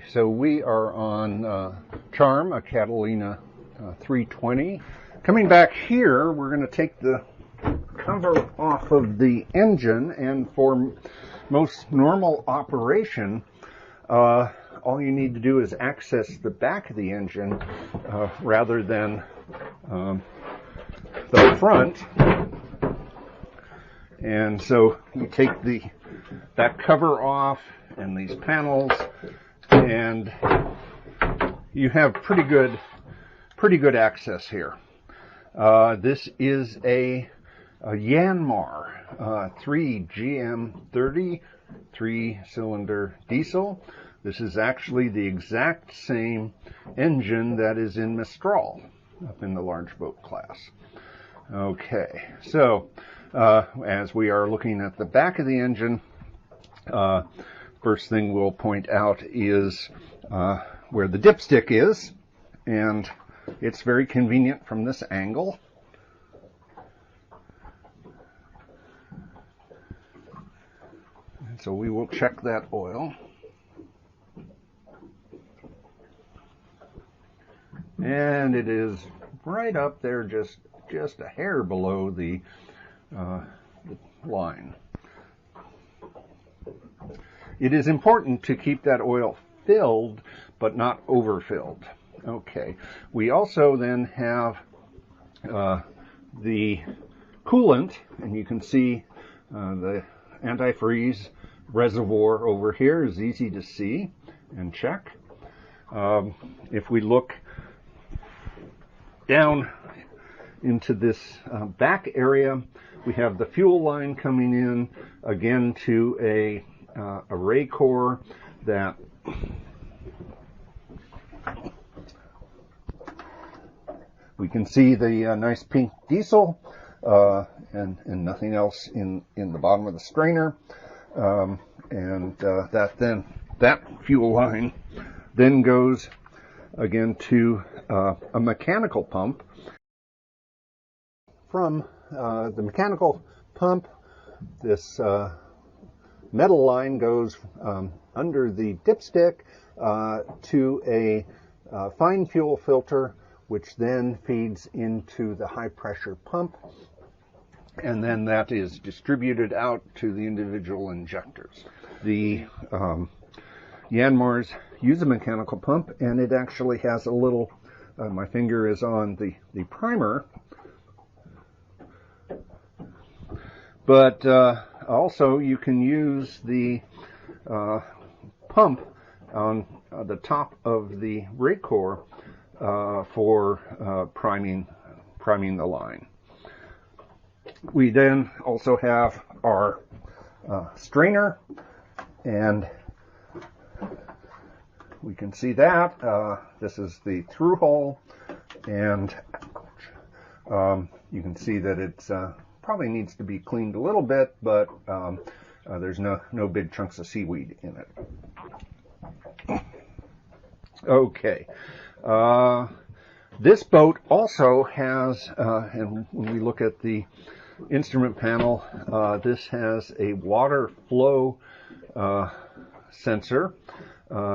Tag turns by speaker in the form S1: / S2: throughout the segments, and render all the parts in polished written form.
S1: So we are on Charm, a Catalina 320. Coming back here, we're going to take the cover off of the engine, and for most normal operation, all you need to do is access the back of the engine rather than the front. And so you take that cover off and these panels, and you have pretty good access here. This is a Yanmar 3GM30 3-cylinder diesel. This is actually the exact same engine that is in Mistral up in the large boat class. Okay, so as we are looking at the back of the engine, first thing we'll point out is where the dipstick is, and it's very convenient from this angle. And so we will check that oil. And it is right up there, just a hair below the line. It is important to keep that oil filled, but not overfilled. Okay. We also then have the coolant, and you can see the antifreeze reservoir over here is easy to see and check. If we look down into this back area, we have the fuel line coming in again to a Raycor that we can see the nice pink diesel and nothing else in the bottom of the strainer, and that fuel line then goes again to a mechanical pump. From the mechanical pump, this metal line goes under the dipstick to a fine fuel filter, which then feeds into the high pressure pump, and then that is distributed out to the individual injectors. The Yanmars use a mechanical pump, and it actually has a little, my finger is on the primer, but also you can use the pump on the top of the Raycor for priming the line. We then also have our strainer, and we can see that this is the through hole, and you can see that it's probably needs to be cleaned a little bit, but there's no big chunks of seaweed in it. Okay. This boat also has, and when we look at the instrument panel, this has a water flow sensor,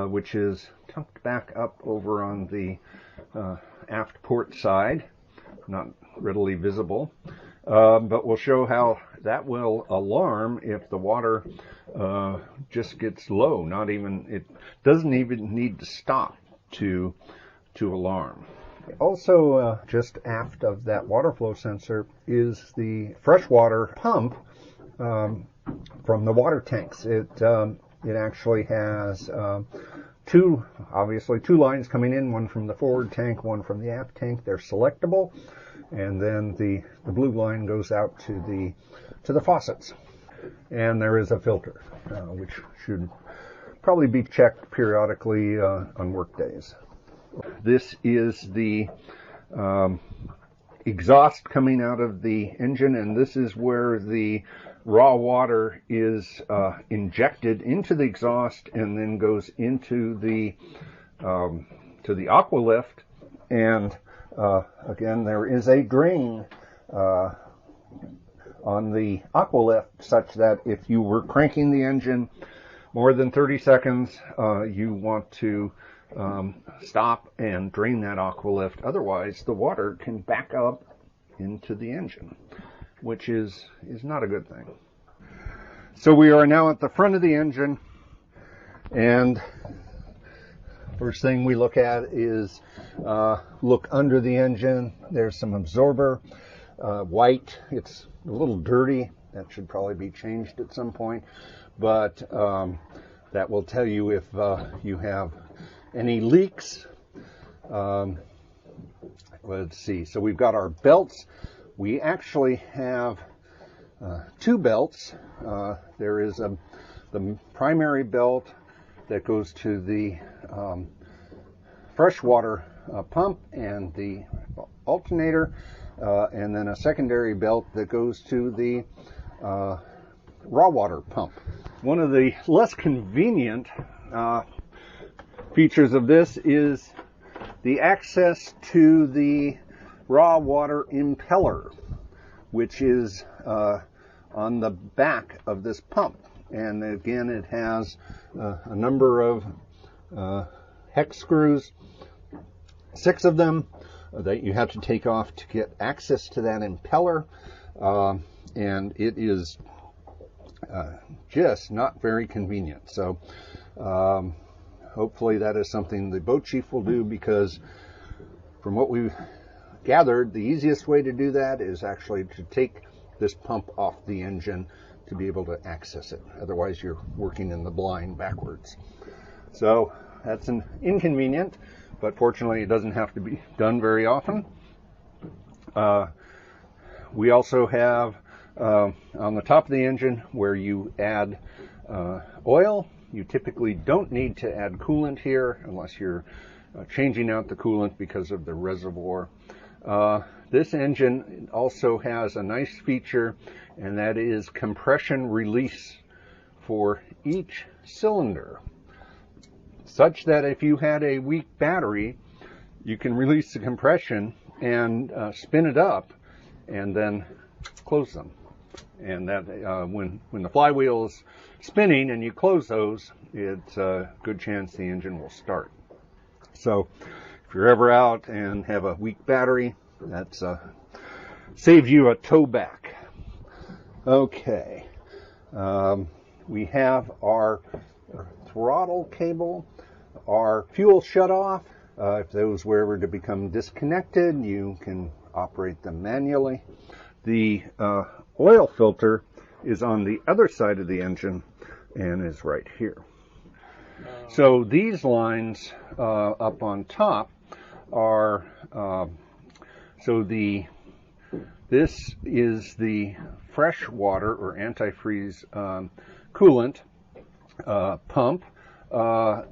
S1: which is tucked back up over on the aft port side, not readily visible, but we'll show how that will alarm if the water just gets low. It doesn't even need to stop to alarm. Also, just aft of that water flow sensor is the freshwater pump from the water tanks. It actually has two lines coming in, one from the forward tank, one from the aft tank. They're selectable, and then the blue line goes out to the faucets. And there is a filter, which should probably be checked periodically on work days. This is the exhaust coming out of the engine, and this is where the raw water is injected into the exhaust and then goes into the to the aqua lift. And again, there is a drain on the aqua lift, such that if you were cranking the engine more than 30 seconds, you want to stop and drain that aqualift. Otherwise, the water can back up into the engine, which is not a good thing. So we are now at the front of the engine, and first thing we look at is look under the engine. There's some absorber, white. It's a little dirty. That should probably be changed at some point, but that will tell you if you have any leaks. Let's see. So we've got our belts. We actually have two belts. There is the primary belt that goes to the freshwater pump and the alternator, and then a secondary belt that goes to the raw water pump. One of the less convenient features of this is the access to the raw water impeller, which is on the back of this pump. And again, it has a number of hex screws, 6 of them, that you have to take off to get access to that impeller. And it is just not very convenient. So hopefully that is something the boat chief will do, because from what we've gathered, the easiest way to do that is actually to take this pump off the engine to be able to access it. Otherwise, you're working in the blind backwards. So that's an inconvenient, but fortunately it doesn't have to be done very often. We also have on the top of the engine where you add oil. You typically don't need to add coolant here unless you're changing out the coolant because of the reservoir. This engine also has a nice feature, and that is compression release for each cylinder, such that if you had a weak battery, you can release the compression and spin it up and then close them. And that when the flywheel is spinning and you close those, it's a good chance the engine will start. So if you're ever out and have a weak battery, that's saves you a tow back. Okay, we have our throttle cable, our fuel shutoff. If those were ever to become disconnected, you can operate them manually. The oil filter is on the other side of the engine and is right here. So these lines up on top are this is the fresh water or antifreeze coolant pump.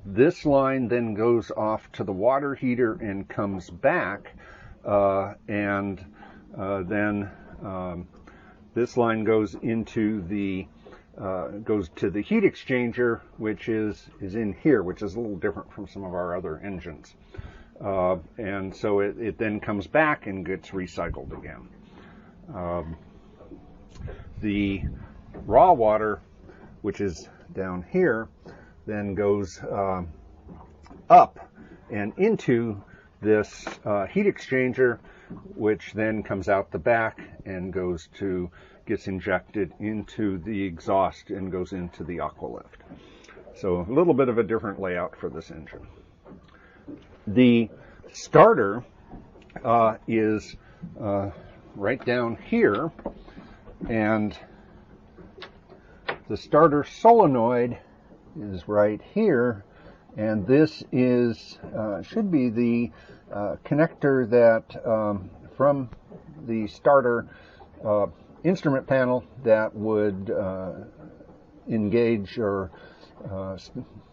S1: This line then goes off to the water heater and comes back, and then this line goes into the goes to the heat exchanger, which is in here, which is a little different from some of our other engines. And so it then comes back and gets recycled again. The raw water, which is down here, then goes up and into this heat exchanger, which then comes out the back and gets injected into the exhaust and goes into the aqualift. So a little bit of a different layout for this engine. The starter is right down here, and the starter solenoid is right here, and this is should be the connector that from the starter instrument panel that would engage or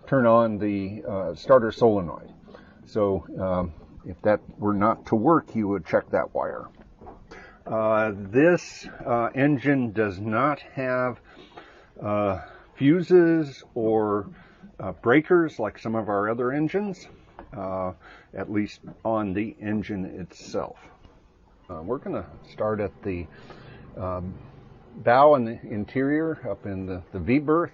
S1: turn on the starter solenoid. So if that were not to work, you would check that wire. This engine does not have fuses or breakers like some of our other engines, at least on the engine itself. We're going to start at the bow and the interior up in the V berth.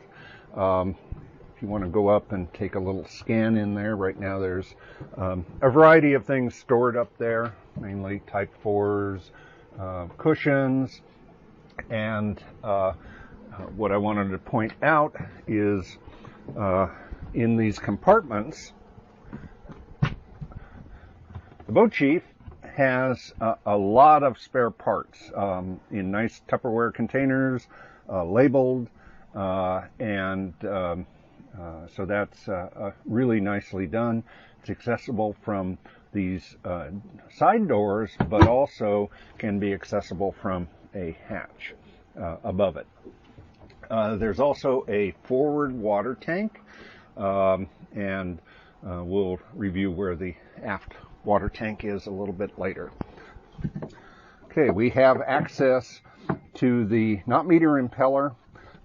S1: you want to go up and take a little scan in there. Right now there's a variety of things stored up there, mainly Type 4s, cushions, and what I wanted to point out is in these compartments, the boat chief has a lot of spare parts in nice Tupperware containers, labeled, and so that's really nicely done. It's accessible from these side doors, but also can be accessible from a hatch above it. There's also a forward water tank, and we'll review where the aft water tank is a little bit later. Okay, we have access to the knot meter impeller,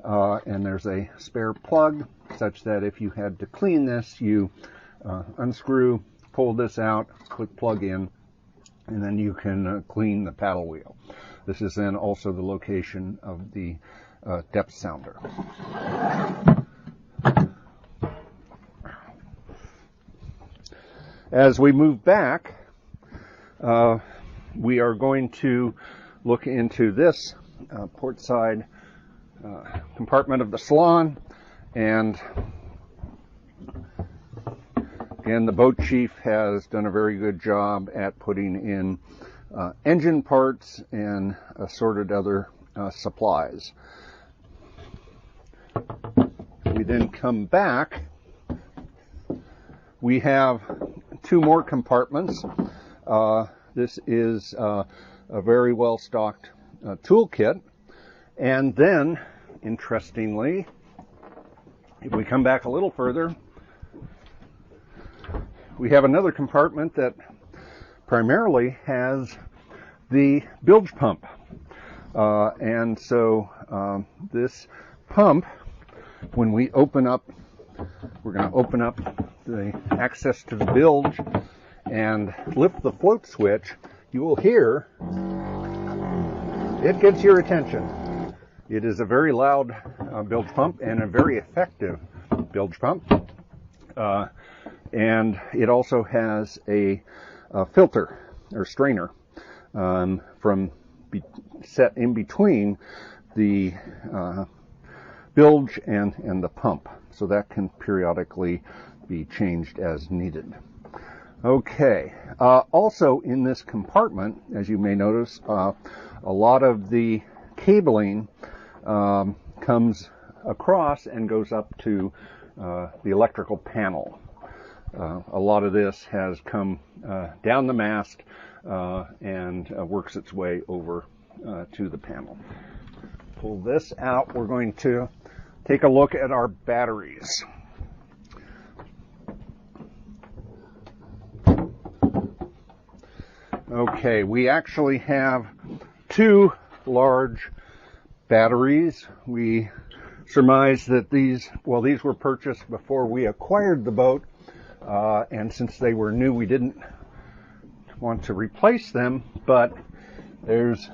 S1: and there's a spare plug such that if you had to clean this, you unscrew, pull this out, put plug in, and then you can clean the paddle wheel. This is then also the location of the depth sounder. As we move back, we are going to look into this port side compartment of the salon, and again, the boat chief has done a very good job at putting in engine parts and assorted other supplies. We then come back. We have two more compartments. This is a very well stocked toolkit, and then, interestingly, if we come back a little further, we have another compartment that primarily has the bilge pump. And so this pump, when we open up, we're going to open up the access to the bilge and lift the float switch, you will hear it gets your attention. It is a very loud bilge pump and a very effective bilge pump. And it also has a filter or strainer set in between the bilge and the pump, so that can periodically be changed as needed. Okay, also in this compartment, as you may notice, a lot of the cabling comes across and goes up to the electrical panel. A lot of this has come down the mast and works its way over to the panel. Pull this out. We're going to take a look at our batteries. Okay, we actually have two large batteries. We surmise that these were purchased before we acquired the boat, and since they were new, we didn't want to replace them, but there's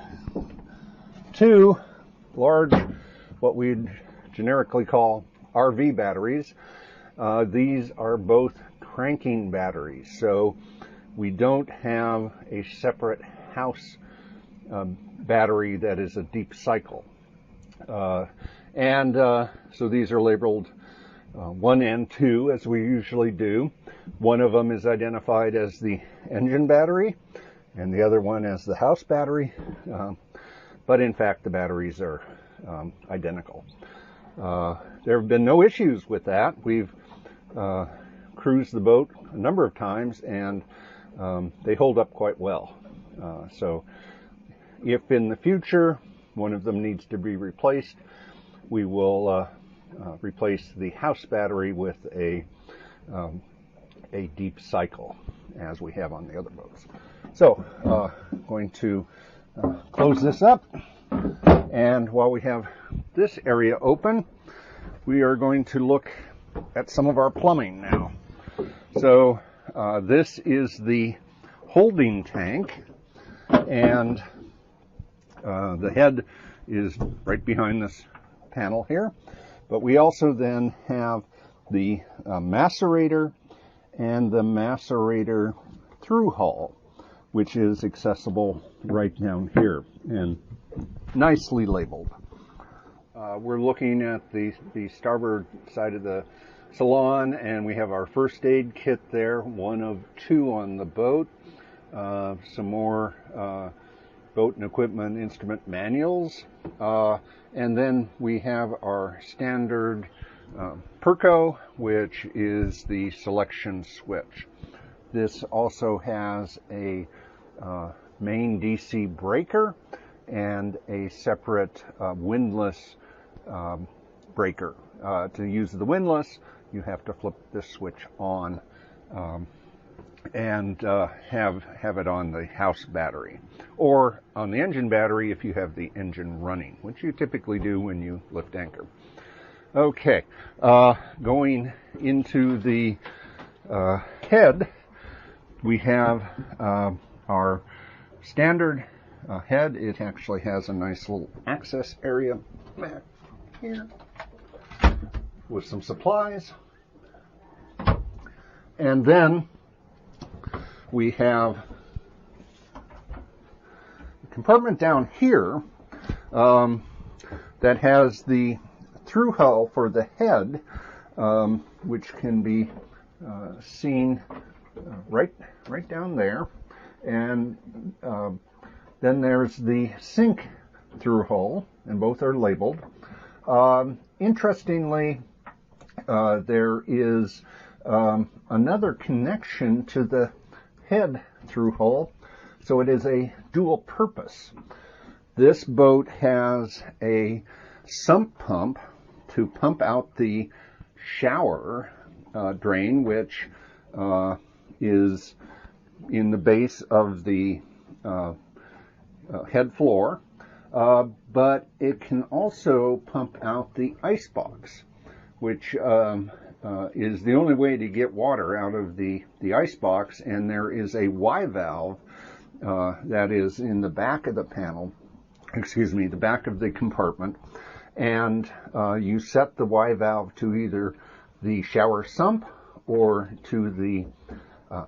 S1: two large, what we'd generically call RV batteries. These are both cranking batteries, so we don't have a separate house battery that is a deep cycle. So these are labeled 1 and 2, as we usually do. One of them is identified as the engine battery, and the other one as the house battery. But in fact, the batteries are identical. There have been no issues with that. We've cruised the boat a number of times, and they hold up quite well. So if in the future one of them needs to be replaced, we will replace the house battery with a deep cycle, as we have on the other boats. So going to close this up, and while we have this area open, we are going to look at some of our plumbing now. So this is the holding tank, and the head is right behind this panel here. But we also then have the macerator and the macerator through hull, which is accessible right down here and nicely labeled. We're looking at the starboard side of the salon, and we have our first aid kit there, one of two on the boat. Some more boat and equipment instrument manuals, and then we have our standard Perco, which is the selection switch. This also has a main DC breaker and a separate windlass breaker. To use the windlass, you have to flip this switch on and have it on the house battery, or on the engine battery if you have the engine running, which you typically do when you lift anchor. Okay, going into the head, we have our standard head. It actually has a nice little access area back here with some supplies. And then we have a compartment down here that has the through hull for the head, which can be seen right down there. And then there's the sink through hull, and both are labeled. Interestingly, there is another connection to the head through hull, so it is a dual purpose. This boat has a sump pump to pump out the shower drain, which is in the base of the head floor, but it can also pump out the ice box, which is the only way to get water out of the ice box. And there is a Y valve that is in the back of the panel, the back of the compartment, and you set the Y valve to either the shower sump or to the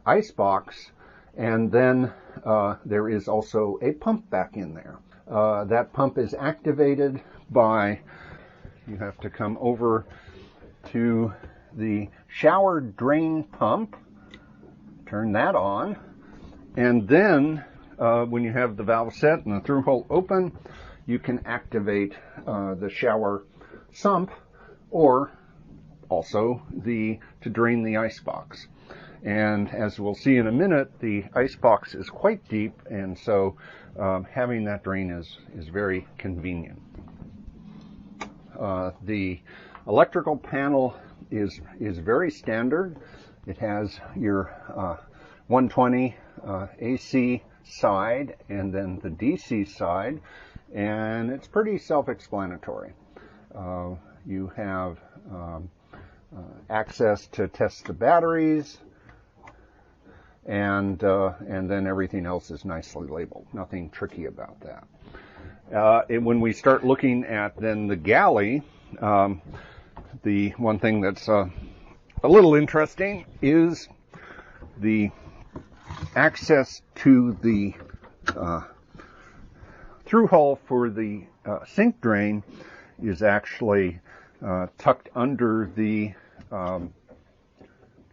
S1: ice box, and then there is also a pump back in there. That pump is activated by, you have to come over to the shower drain pump, turn that on, and then when you have the valve set and the through hull open, you can activate the shower sump, or also to drain the ice box. And as we'll see in a minute, the ice box is quite deep, and so having that drain is very convenient. The electrical panel is very standard. It has your 120 AC side and then the DC side, and it's pretty self-explanatory. You have access to test the batteries, and then everything else is nicely labeled. Nothing tricky about that. When we start looking at then the galley, the one thing that's a little interesting is the access to the through hull for the sink drain is actually tucked under the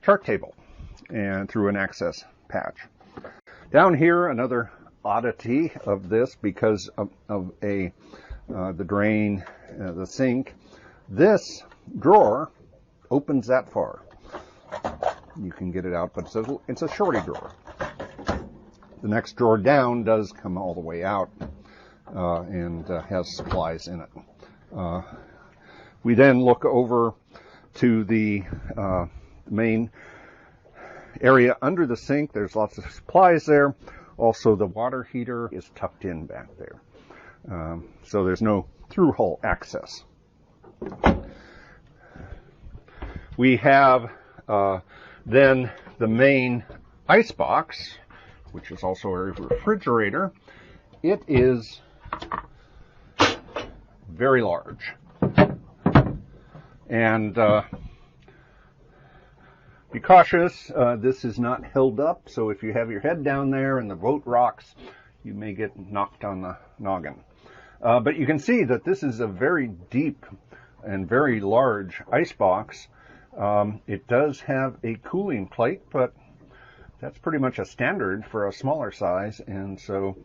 S1: chart table and through an access patch. Down here, another oddity of this, because of the drain, the sink, this drawer opens that far. You can get it out, but it's a shorty drawer. The next drawer down does come all the way out and has supplies in it. We then look over to the main area under the sink. There's lots of supplies there. Also, the water heater is tucked in back there. So there's no through hull access. We have then the main ice box, which is also a refrigerator. It is very large. And Be cautious, this is not held up, so if you have your head down there and the boat rocks, you may get knocked on the noggin. But you can see that this is a very deep and very large ice box. It does have a cooling plate, but that's pretty much a standard for a smaller size, and so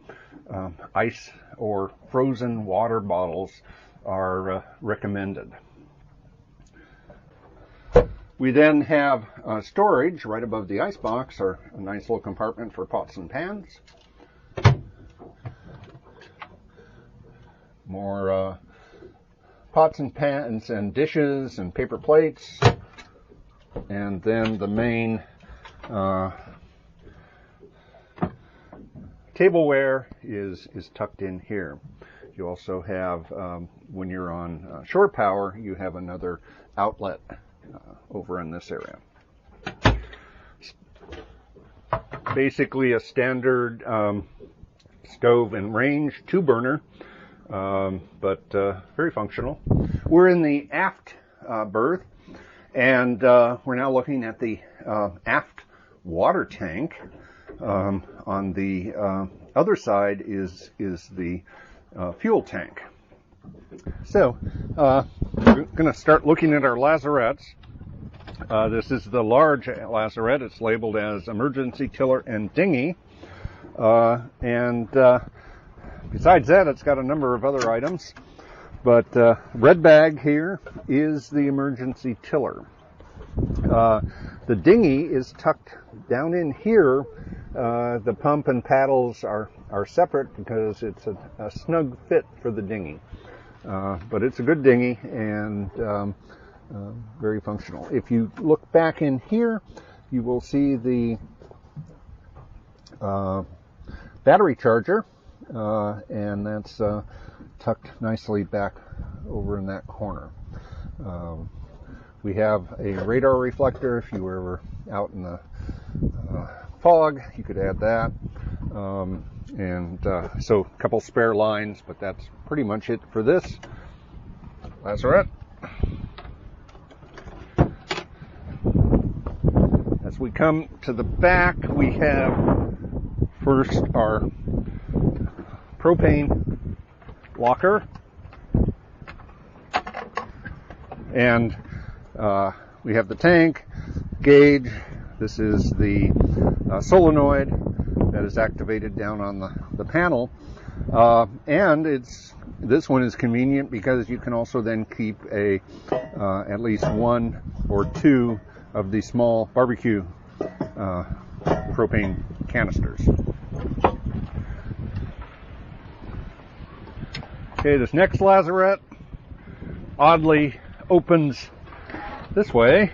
S1: ice or frozen water bottles are recommended. We then have storage right above the ice box, or a nice little compartment for pots and pans. More pots and pans and dishes and paper plates. And then the main tableware is tucked in here. You also have, when you're on shore power, you have another outlet over in this area. Basically a standard stove and range 2-burner, but very functional. We're in the aft berth, and we're now looking at the aft water tank. On the other side is the fuel tank. So we're going to start looking at our lazarettes. This is the large lazarette. It's labeled as emergency tiller and dinghy. Besides that, it's got a number of other items. But red bag here is the emergency tiller. The dinghy is tucked down in here. The pump and paddles are separate because it's a snug fit for the dinghy. But it's a good dinghy and very functional. If you look back in here, you will see the battery charger, and that's tucked nicely back over in that corner. We have a radar reflector. If you were ever out in the fog, you could add that. So a couple spare lines, but that's pretty much it for this lazarette. As we come to the back, we have first our propane locker, and we have the tank, gauge. This is the solenoid that is activated down on the panel, and this one is convenient because you can also then keep at least 1 or 2 of the small barbecue propane canisters. Okay, this next lazarette oddly opens this way,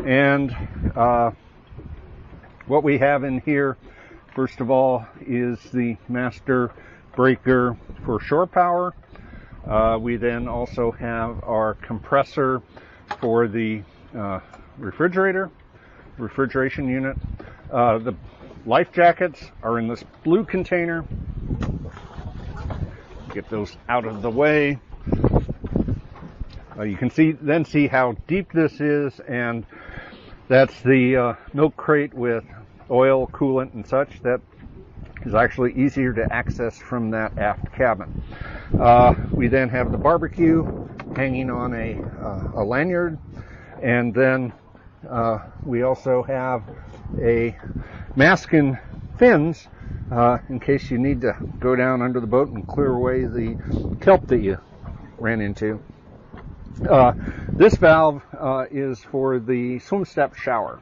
S1: and what we have in here, first of all, is the master breaker for shore power. We then also have our compressor for the refrigeration unit. The life jackets are in this blue container. Get those out of the way. You can see how deep this is, and that's the milk crate with oil, coolant, and such. That is actually easier to access from that aft cabin. We then have the barbecue hanging on a lanyard, and then we also have a mask and fins in case you need to go down under the boat and clear away the kelp that you ran into. This valve is for the swim step shower.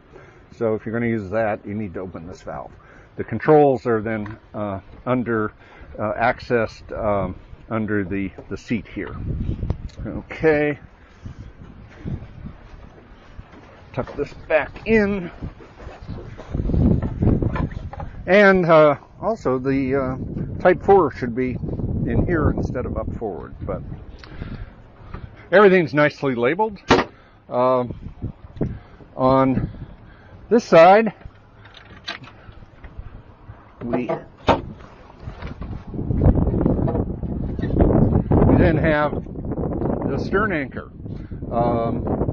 S1: So if you're going to use that, you need to open this valve. The controls are then accessed under the seat here. Okay. Tuck this back in. And also the Type 4 should be in here instead of up forward, but everything's nicely labeled. On this side, we then have the stern anchor.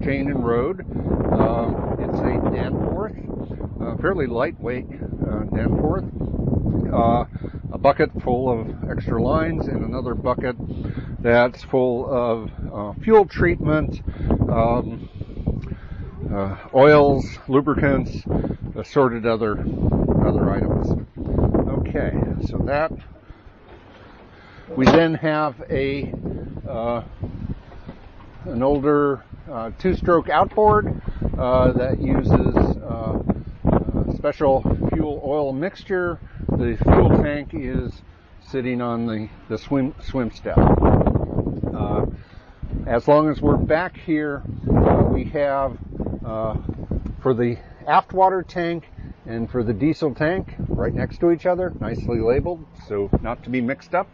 S1: chain and rode. It's a Danforth, fairly lightweight Danforth. A bucket full of extra lines and another bucket that's full of fuel treatment, oils, lubricants, assorted other items. Okay, so that we then have an older two-stroke outboard that uses special fuel oil mixture. The fuel tank is sitting on the swim step. As long as we're back here, we have for the aft water tank and for the diesel tank right next to each other, nicely labeled, so not to be mixed up.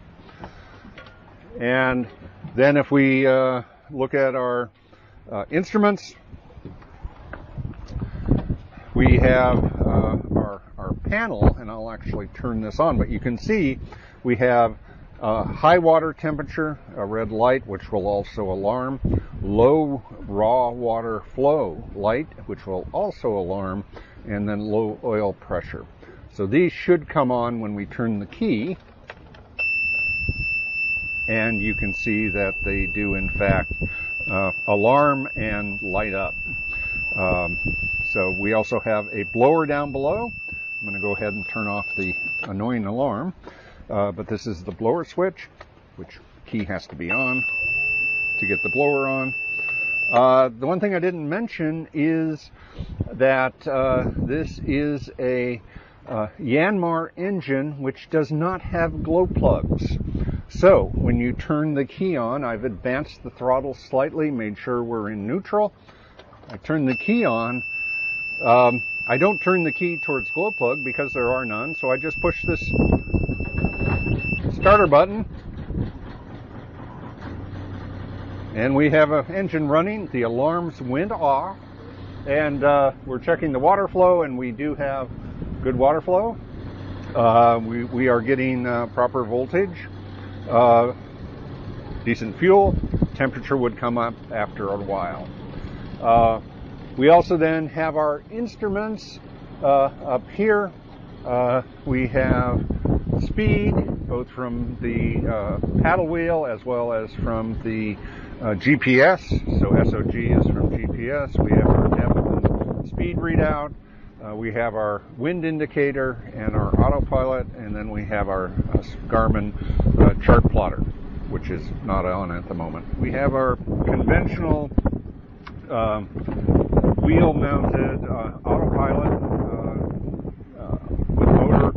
S1: And then if we look at our instruments, we have our panel, and I'll actually turn this on, but you can see we have high water temperature, a red light, which will also alarm, low raw water flow light, which will also alarm, and then low oil pressure. So these should come on when we turn the key, and you can see that they do in fact alarm and light up. So we also have a blower down below. I'm going to go ahead and turn off the annoying alarm, but this is the blower switch, which key has to be on to get the blower on. The one thing I didn't mention is that this is a Yanmar engine which does not have glow plugs. So when you turn the key on, I've advanced the throttle slightly, made sure we're in neutral. I turn the key on. I don't turn the key towards glow plug because there are none, so I just push this starter button and we have an engine running. The alarms went off, and we're checking the water flow, and we do have good water flow. We are getting proper voltage, decent fuel. Temperature would come up after a while. We also then have our instruments up here. We have speed, both from the paddle wheel as well as from the GPS. So SOG is from GPS. We have our depth and speed readout. We have our wind indicator and our autopilot, and then we have our Garmin chart plotter, which is not on at the moment. We have our conventional wheel-mounted autopilot with motor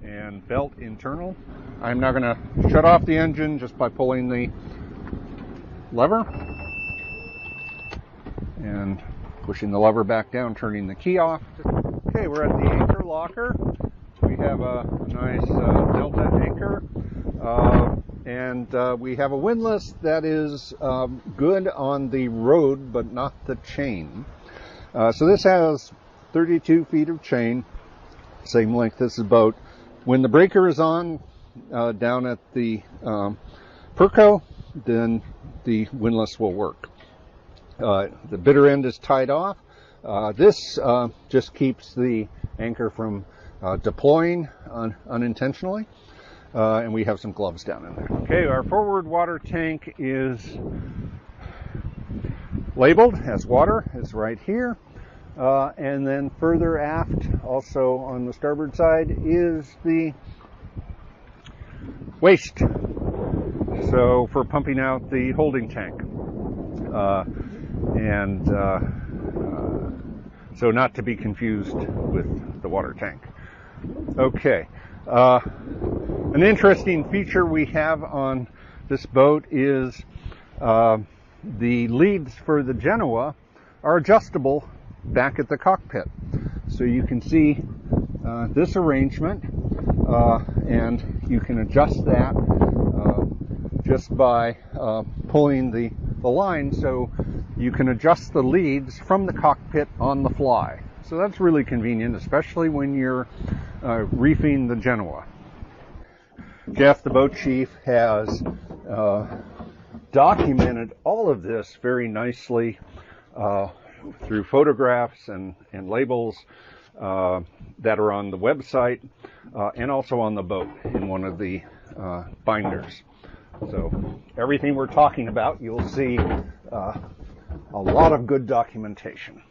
S1: and belt internal. I'm now going to shut off the engine just by pulling the lever and pushing the lever back down, turning the key off. Okay, we're at the anchor locker. We have a nice Delta anchor, and we have a windlass that is good on the road but not the chain. So this has 32 feet of chain, same length as the boat. When the breaker is on down at the Perco, then the windlass will work. The bitter end is tied off. This just keeps the anchor from deploying unintentionally, and we have some gloves down in there. Okay, our forward water tank is labeled as water. It's right here. And then further aft, also on the starboard side, is the waste. So for pumping out the holding tank. So not to be confused with the water tank. Okay. An interesting feature we have on this boat is the leads for the Genoa are adjustable back at the cockpit. So you can see this arrangement, and you can adjust that just by pulling the line, so you can adjust the leads from the cockpit on the fly. So that's really convenient, especially when you're reefing the Genoa. Jeff, the boat chief, has documented all of this very nicely through photographs and labels that are on the website and also on the boat in one of the binders. So everything we're talking about, you'll see a lot of good documentation.